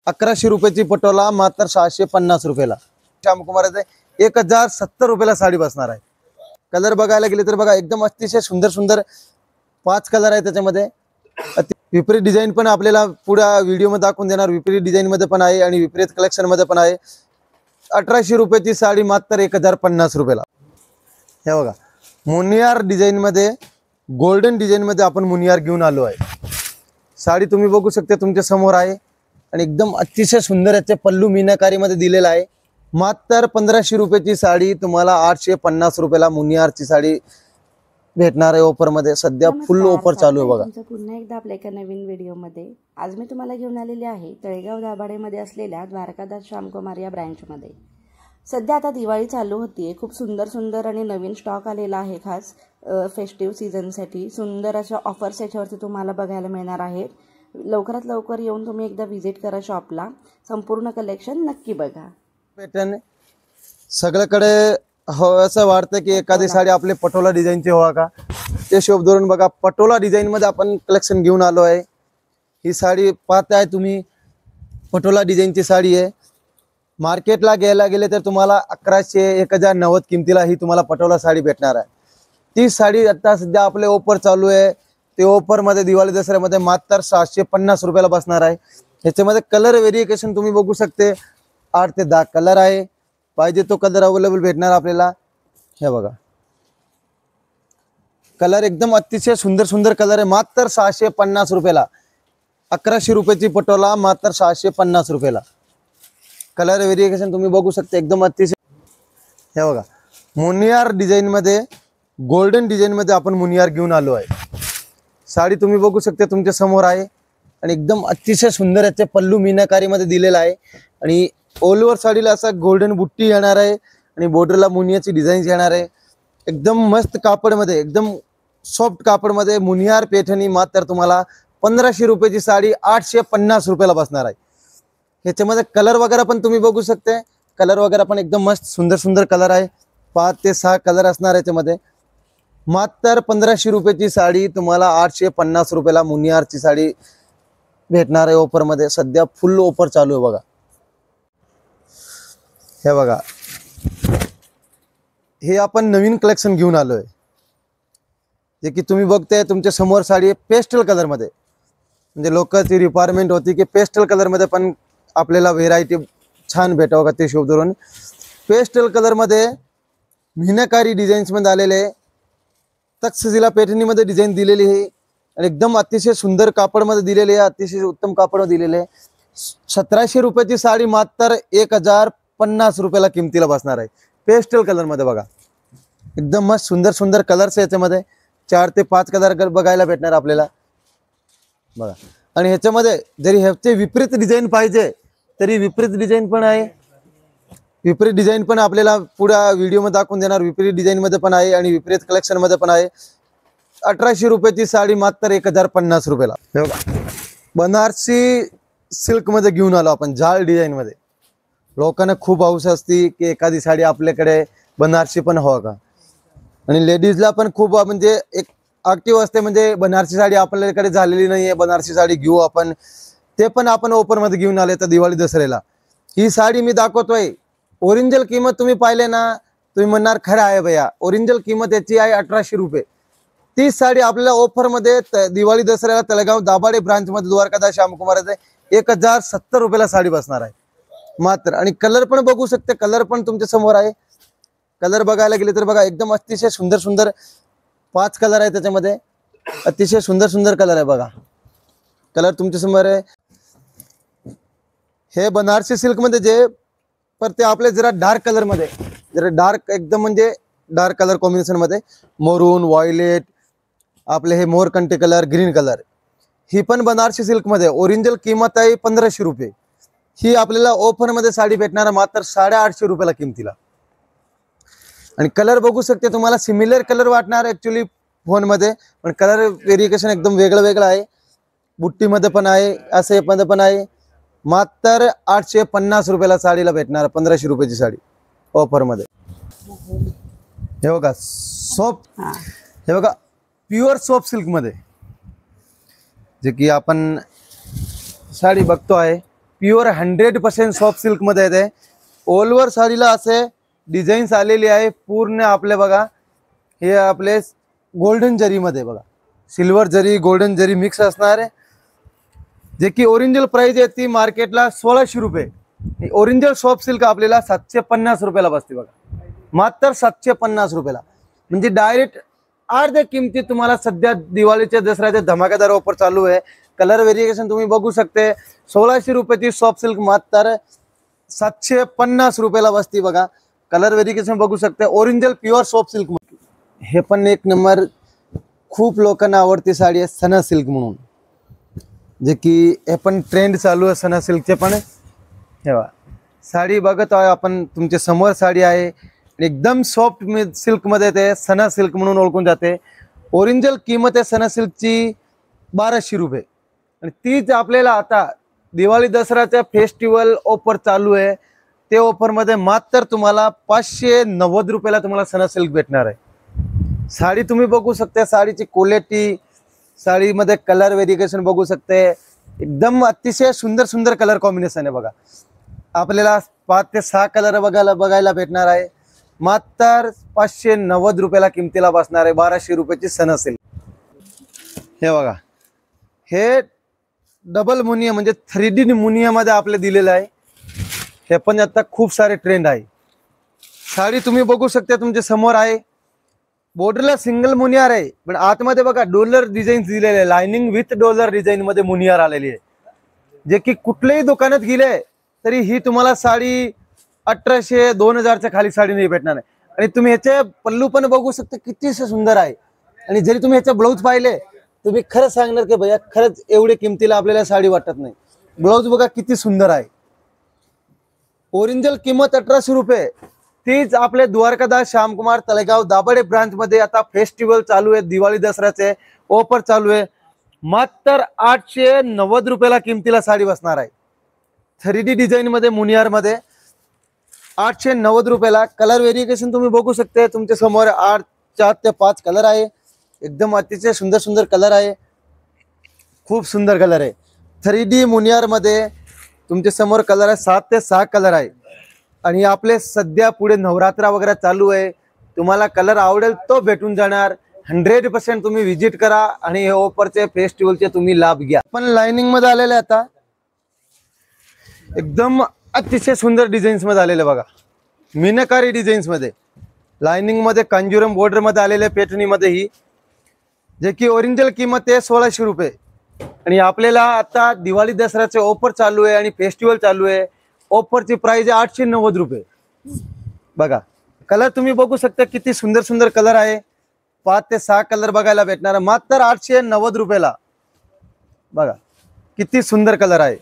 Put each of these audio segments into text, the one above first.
1100 रुपयाची पटोला मात्र 650 रुपयाला. श्यामकुमाराचे 1070 रुपयाला साडी बसणार आहे. कलर बघायला गेले तर बघा एकदम अतिशय सुंदर सुंदर 5 कलर आहे त्याच्यामध्ये. विपरीत डिझाईन पण आपल्याला पुढे व्हिडिओ मध्ये दाखवून देणार. विपरीत डिझाईन मध्ये पण आहे आणि विपरीत कलेक्शन मध्ये पण आहे. 1800 रुपयाची साडी मात्र 1050 रुपयाला. हे बघा मुनियार डिझाईन मध्ये, गोल्डन डिझाईन मध्ये आपण मुनियार घेऊन आलो आहे. साडी तुम्ही बघू शकता तुमच्या समोर आहे आणि एकदम अतिशय सुंदर याचे पल्लू मीनाकारी मध्ये दिलेला आहे. मात्र 1500 रुपयाची साडी तुम्हाला 850 रुपयाला मुनियारची साडी भेटणार आहे ऑफर मध्ये. सध्या फुल ऑफर चालू आहे बघा. पुन्हा एकदा आपल्या एका नवीन व्हिडिओ मध्ये आज मी तुम्हाला घेऊन आलेले आहे तळेगाव दाभाडेमध्ये असलेल्या द्वारकादास श्यामकुमार या ब्रँच मध्ये. सध्या आता दिवाळी चालू होतीये. खूप सुंदर सुंदर आणि नवीन स्टॉक आलेला आहे. खास फेस्टिव्ह सीझनसाठी सुंदर अशा ऑफर्स याच्यावरती तुम्हाला बघायला मिळणार आहेत. लवकरात लवकर येऊन तुम्ही एकदा व्हिजिट करा शॉपला. संपूर्ण कलेक्शन नक्की बघा. पॅटर्न सगळीकडे असं वाटतं की एखादी साडी आपले पटोला डिझाईनची व्हावा का, ते शोभ धरून बघा पटोला डिझाईन मध्ये आपण कलेक्शन घेऊन आलो आहे. ही साडी पाहताय तुम्ही, पटोला डिझाईनची साडी आहे. मार्केटला घ्यायला गेले तर तुम्हाला 1100 1090 किमतीला ही तुम्हाला पटोला साडी भेटणार आहे. ती साडी आता सध्या आपले ऑफर चालू आहे. ते ऑफर मध्ये दिवाळी दसऱ्यामध्ये मात्र 750 रुपयाला बसणार आहे. ह्याच्यामध्ये कलर व्हेरिएशन तुम्ही बघू शकते. 8 ते 10 कलर आहे. पाहिजे तो कलर अवेलेबल भेटणार आपल्याला. हे बघा कलर एकदम अतिशय सुंदर सुंदर कलर आहे. मात्र 650 रुपयाला. 1100 रुपयाची पटोला मात्र 650 रुपयाला. कलर व्हेरिएशन तुम्ही बघू शकता एकदम अतिशय. हे बघा मुनियार डिझाईन मध्ये, गोल्डन डिझाईन मध्ये आपण मुनियार घेऊन आलो आहे. साडी तुम्ही बघू शकता तुमच्या समोर आहे आणि एकदम अतिशय सुंदर याचे पल्लू मीनाकारी मध्ये दिलेला आहे. आणि ऑल ओव्हर साडीला असा गोल्डन बुट्टी येणार आहे आणि बॉर्डरला मुनियाची डिझाईन येणार आहे. एकदम मस्त कापड मध्ये, एकदम सॉफ्ट कापड मध्ये मुनियार पैठणी मात्र तुम्हाला 1500 रुपयाची साडी 850 रुपयाला बसणार आहे. ह्याच्यामध्ये कलर वगैरे पण तुम्ही बघू शकते. कलर वगैरे पण एकदम मस्त सुंदर सुंदर कलर आहे. 5 ते 6 कलर असणार याच्यामध्ये. मात्र 1500 रुपयाची साडी तुम्हाला 850 रुपयाला मुनियारची साडी भेटणार आहे ऑफर मध्ये. सध्या फुल ऑफर चालू आहे बघा. हे बघा हे आपण नवीन कलेक्शन घेऊन आलोय. जे की तुम्ही बघताय तुमच्या समोर साडी पेस्टल कलर मध्ये. म्हणजे लोकांची रिक्वायरमेंट होती की पेस्टल कलर मध्ये पण आपल्याला व्हेरायटी छान भेटावं का, ते शोध धरून पेस्टल कलर मध्ये मीनाकारी डिझाईन्स मध्ये आलेले. तक्षशिला पैठणी मध्ये डिझाईन दिलेली आहे आणि एकदम अतिशय सुंदर कापड मध्ये दिलेले आहे. अतिशय उत्तम कापड दिलेले. 1700 रुपयाची साडी मात्र 1050 रुपयाला किमतीला बसणार आहे. पेस्टल कलर मध्ये बघा एकदम मस्त सुंदर सुंदर कलर्स आहे याच्यामध्ये. 4 ते 5 कलर बघायला भेटणार आपल्याला बघा. आणि ह्याच्यामध्ये जरी ह्याचे विपरीत डिझाईन पाहिजे तरी विपरीत डिझाईन पण आहे. विपरीत डिझाईन पण आपल्याला पुढे व्हिडिओ मध्ये दाखवून देणार. विपरीत डिझाईन मध्ये पण आहे आणि विपरीत कलेक्शन मध्ये पण आहे. 1800 रुपयाची साडी मात्र 1050 रुपयाला. हे बघा बनारसी सिल्क मध्ये घेऊन आलो आपण, झाल डिझाईन मध्ये. लोकांना खूप हौस असती की एखादी साडी आपल्याकडे बनारसी पण हवा का. आणि लेडीजला पण खूप म्हणजे एक ऍक्टिव्ह असते, म्हणजे बनारसी साडी आपल्याकडे झालेली नाहीये, बनारसी साडी घेऊ आपण. ते पण आपण ऑफर मध्ये घेऊन आले तर दिवाळी दसऱ्याला. ही साडी मी दाखवतोय. ओरिजिनल किंमत तुम्ही पाहिले ना, तुम्ही म्हणणार खरं आहे भैया. ओरिजिनल किंमत याची आहे 1800 रुपये. ती साडी आपल्याला ऑफर मध्ये दिवाळी दसऱ्याला तळेगाव दाभाडे ब्रांच मध्ये द्वारकादास श्यामकुमाराचे 1070 रुपयाला साडी बसणार आहे मात्र. आणि कलर पण बघू शकते. कलर पण तुमच्या समोर आहे. कलर बघायला गेले तर बघा एकदम अतिशय सुंदर सुंदर 5 कलर आहे त्याच्यामध्ये. अतिशय सुंदर सुंदर कलर आहे बघा. कलर तुमच्या समोर आहे. हे बनारसी सिल्क मध्ये जे पर ते आपले जरा डार्क कलर मध्ये, जरा डार्क एकदम म्हणजे डार्क कलर कॉम्बिनेशन मध्ये. मरून, व्हायलेट, आपले हे मोरकंटी कलर, ग्रीन कलर. ही पण बनारसी सिल्क मध्ये. ओरिजिनल किंमत आहे 1500 रुपये. ही आपल्याला ऑफर मध्ये साडी भेटणार मात्र 850 रुपयाला किमतीला. आणि कलर बघू शकते तुम्हाला सिमिलर कलर वाटणार ऍक्च्युअली फोन मध्ये, पण कलर व्हेरिएशन एकदम वेगळं वेगळं आहे. बुट्टी मध्ये पण आहे, असे मध्ये पण आहे. मात्र 850 रुपयाला साडीला भेटणार 1500 रुपयाची साडी ऑफर मध्ये. हे बघा सॉफ्ट, हे बघा प्युअर सॉफ्ट सिल्क मध्ये जे की आपण साडी बघतो आहे. प्युअर 100% सॉफ्ट सिल्क मध्ये येते. ऑल ओव्हर साडीला असे डिझाईन्स आलेली आहे पूर्ण. आपले बघा हे आपले गोल्डन जरी मध्ये बघा, सिल्वर जरी गोल्डन जरी मिक्स असणार आहे. जे की ओरिजिनल प्राइस आहे ती मार्केटला 1600 रुपये. ओरिजिनल सॉफ्ट सिल्क आपल्याला 750 रुपयाला बसते बघा, मात्र 750 रुपयाला. म्हणजे डायरेक्ट अर्ध्या किमतीत तुम्हाला सध्या दिवाळीच्या दसऱ्याचे धमाकेदार ऑफर चालू आहे. कलर व्हेरिएशन तुम्ही बघू शकते. 1600 रुपयाची सॉफ्ट सिल्क मात्र 750 रुपयाला बसती बघा. कलर व्हेरिएशन बघू शकते. Original pure soft silk. हे पण एक नंबर खूप लोकांना आवडती साडी आहे सना सिल्क म्हणून. जे की हे पण ट्रेंड चालू आहे सना सिल्कचे पण. हे बघा साडी बघत आहे आपण, तुमच्या समोर साडी आहे एकदम सॉफ्ट सिल्क मध्ये. ते सना सिल्क म्हणून ओळखून जाते. ओरिजिनल किंमत आहे सना सिल्कची 1200 रुपये. आणि तीच आपल्याला आता दिवाळी दसऱ्याच्या फेस्टिवल ऑफर चालू आहे. ते ऑफर मध्ये मात्र तुम्हाला 590 रुपयाला तुम्हाला सना सिल्क भेटणार आहे. साडी तुम्ही बघू शकता, साडीची क्वालिटी, साडीमध्ये कलर व्हेरिएशन बघू शकते. एकदम अतिशय सुंदर सुंदर कलर कॉम्बिनेशन आहे बघा. आपल्याला 5 ते 6 कलर बघायला भेटणार आहे. मात्र 590 रुपयाला किमतीला बसणार आहे 1200 रुपयाची सना सिल्क. हे बघा हे डबल मुनिया म्हणजे 3D मुनिया मध्ये आपले दिलेलं आहे. हे पण आता खूप सारे ट्रेंड आहे. साडी तुम्ही बघू शकता तुमच्या समोर आहे. बॉर्डरला सिंगल मुनियार आहे पण आतमध्ये बघा डॉलर डिझाईन दिलेले आहे. लाइनिंग विथ डॉलर डिझाईन मध्ये मुनियार आलेली आहे. जे की कुठल्याही दुकानात गेले तरी ही तुम्हाला साडी 1800-2000च्या खाली साडी नाही भेटणार आहे. आणि तुम्ही ह्याचे पल्लू पण बघू शकता किती सुंदर आहे. आणि जरी तुम्ही ह्याचे ब्लाऊज पाहिले तुम्ही खरंच सांगणार की भैया खरंच एवढे किमतीला आपल्याला साडी वाटत नाही. ब्लाऊज बघा किती सुंदर आहे. ओरिजिनल किंमत 1800 रुपये. तीच आपले द्वारकादास श्यामकुमार तळेगाव दाभाडे ब्रांच मध्ये आता फेस्टिवल चालू आहे. दिवाळी दसऱ्याचे ऑफर चालू आहे. मात्र 890 रुपयाला किमतीला साडी बसणार आहे. 3D डिझाईन मध्ये मुनियार मध्ये 890 रुपयाला. कलर व्हेरिएशन तुम्ही बघू शकता तुमच्या समोर 4 ते 5 कलर आहे. एकदम अतिशय सुंदर सुंदर कलर आहे. खूप सुंदर कलर आहे. 3D मुनियार मध्ये तुमच्या समोर कलर आहे 7 ते 6 कलर आहे. आणि आपले सध्या पुढे नवरात्र वगैरे चालू आहे. तुम्हाला कलर आवडेल तो भेटून जाणार. 100% तुम्ही विजिट करा आणि हे ऑफरचे फेस्टिवलचे तुम्ही लाभ घ्या. पण लाइनिंग मध्ये आलेले आता एकदम अतिशय सुंदर डिझाईन्स मध्ये आलेले बघा. मीनाकारी डिझाईन्स मध्ये लाइनिंग मध्ये कांजुरम बॉर्डर मध्ये आलेले पेटणी मध्ये ही. जे की ओरिजिनल किंमत आहे 1600 रुपये. आणि आपल्याला आता दिवाळी दसऱ्याचे ऑफर चालू आहे आणि फेस्टिवल चालू आहे. ऑफरची प्राइस आहे 890 रुपये. बघा कलर तुम्ही बघू शकता किती सुंदर सुंदर कलर आहे. 5 ते 6 कलर बघायला भेटणार मात्र 890 रुपयाला. बघा किती सुंदर कलर आहे.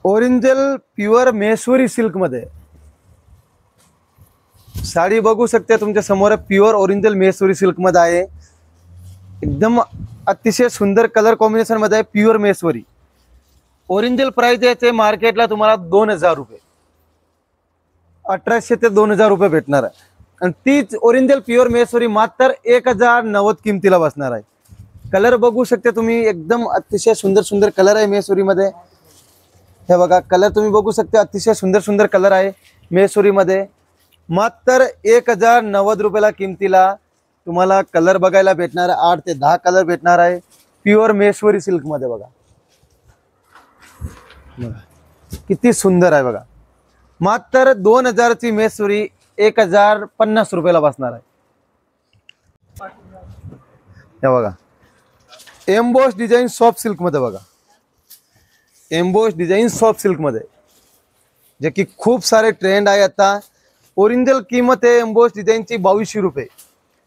ओरिजिनल प्युअर मैसूरी सिल्क मध्ये साडी बघू शकते तुमच्या समोर. प्युअर ओरिजिनल मैसूरी सिल्क मध्ये आहे. एकदम अतिशय सुंदर कलर कॉम्बिनेशन मध्ये आहे. प्युअर मैसूरी. ओरिजिनल प्राइस याचे मार्केटला तुम्हाला 2000 रुपये, 1800 ते 2000 रुपये भेटणार आहे. आणि तीच ओरिजिनल प्युअर मैसूरी मात्र 1090 किमतीला बसणार आहे. कलर बघू शकते तुम्ही. एकदम अतिशय सुंदर सुंदर कलर आहे मैसूरी मध्ये. हे बघा कलर तुम्ही बघू शकता. अतिशय सुंदर सुंदर कलर आहे मैसूरी मध्ये. मात्र 1090 रुपयाला किमतीला तुम्हाला कलर बघायला भेटणार आहे. 8 ते 10 कलर भेटणार आहे प्युअर मैसूरी सिल्क मध्ये. बघा किती सुंदर आहे बघा. मात्र 2000 ची मैसूरी 1050 रुपयाला बसणार आहे. हे बघा एम्बोस डिझाईन सॉफ्ट सिल्क मध्ये. बघा एम्बोस डिझाईन सॉफ्ट सिल्क मध्ये जे की खूप सारे ट्रेंड आहे आता. ओरिजिनल किंमत आहे एम्बोस डिझाईनची 2200 रुपये.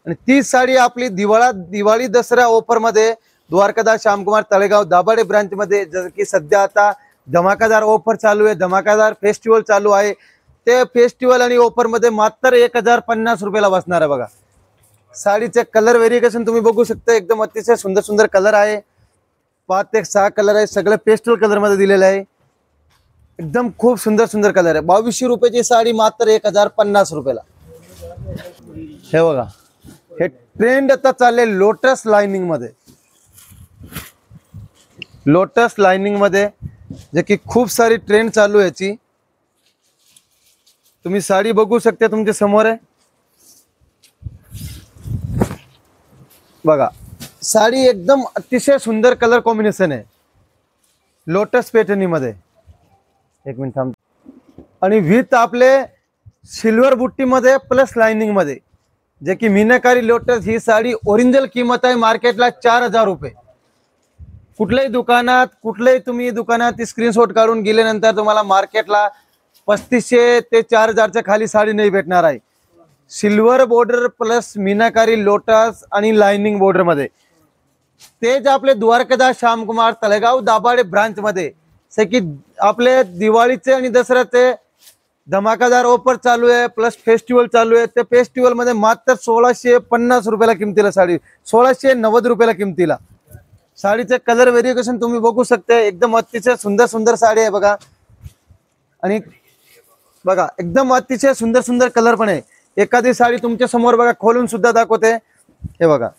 आणि ती साडी आपली दिवाळी दसरा ऑफर मध्ये द्वारकादास श्यामकुमार तळेगाव दाभाडे ब्रांच मध्ये जसं की सध्या आता धमाकादार ऑफर चालू आहे. धमाकादार फेस्टिवल चालू आहे. ते फेस्टिवल आणि ऑफर मध्ये मात्र 1050 रुपयाला बसणार आहे. बघा साडीचे कलर व्हेरिएशन तुम्ही बघू शकता. एकदम अतिशय सुंदर सुंदर कलर आहे. 5 ते 6 कलर आहे. सगळे पेस्टल कलर मध्ये दिलेले आहे. एकदम खूप सुंदर सुंदर कलर आहे. 2200 रुपयाची साडी मात्र 1050 रुपयाला. हे बघा हे ट्रेंड आता चालले लोटस लाइनिंग मध्ये. लोटस लाइनिंग मध्ये, जे की खूप सारी ट्रेंड चालू आहे याची. तुम्ही साडी बघू शकता, तुमच्या समोर आहे बघा. साडी एकदम अतिशय सुंदर कलर कॉम्बिनेशन आहे लोटस पॅटर्नी मध्ये. एक मिनिट थांब. आणि विथ आपले सिल्वर बुट्टी मध्ये प्लस लाइनिंग मध्ये, जे की मीनाकारी लोटस. ही साडी ओरिजिनल किंमत आहे मार्केटला 4,000 रुपये. कुठल्याही तुम्ही दुकानात स्क्रीनशॉट काढून गेल्यानंतर तुम्हाला मार्केटला 3500 ते 4,000च्या खाली साडी नाही भेटणार आहे. सिल्वर बॉर्डर प्लस मीनाकारी लोटस आणि लाइनिंग बॉर्डर मध्ये. तेच आपले द्वारकादास श्यामकुमार तळेगाव दाभाडे ब्रांच मध्ये. की आपले दिवाळीचे आणि दसऱ्याचे धमाकादार ऑफर चालू आहे, प्लस फेस्टिवल चालू आहे. त्या फेस्टिवल मध्ये मात्र 1650 रुपयाला किमतीला साडी, 1690 रुपयाला किमतीला. साडीचे कलर व्हेरिएशन तुम्ही बघू शकता. एकदम अतिशय सुंदर सुंदर साडी आहे बघा. आणि बघा एकदम अतिशय सुंदर सुंदर कलर पण आहे. एखादी साडी तुमच्या समोर बघा, खोलून सुद्धा दाखवते. हे बघा,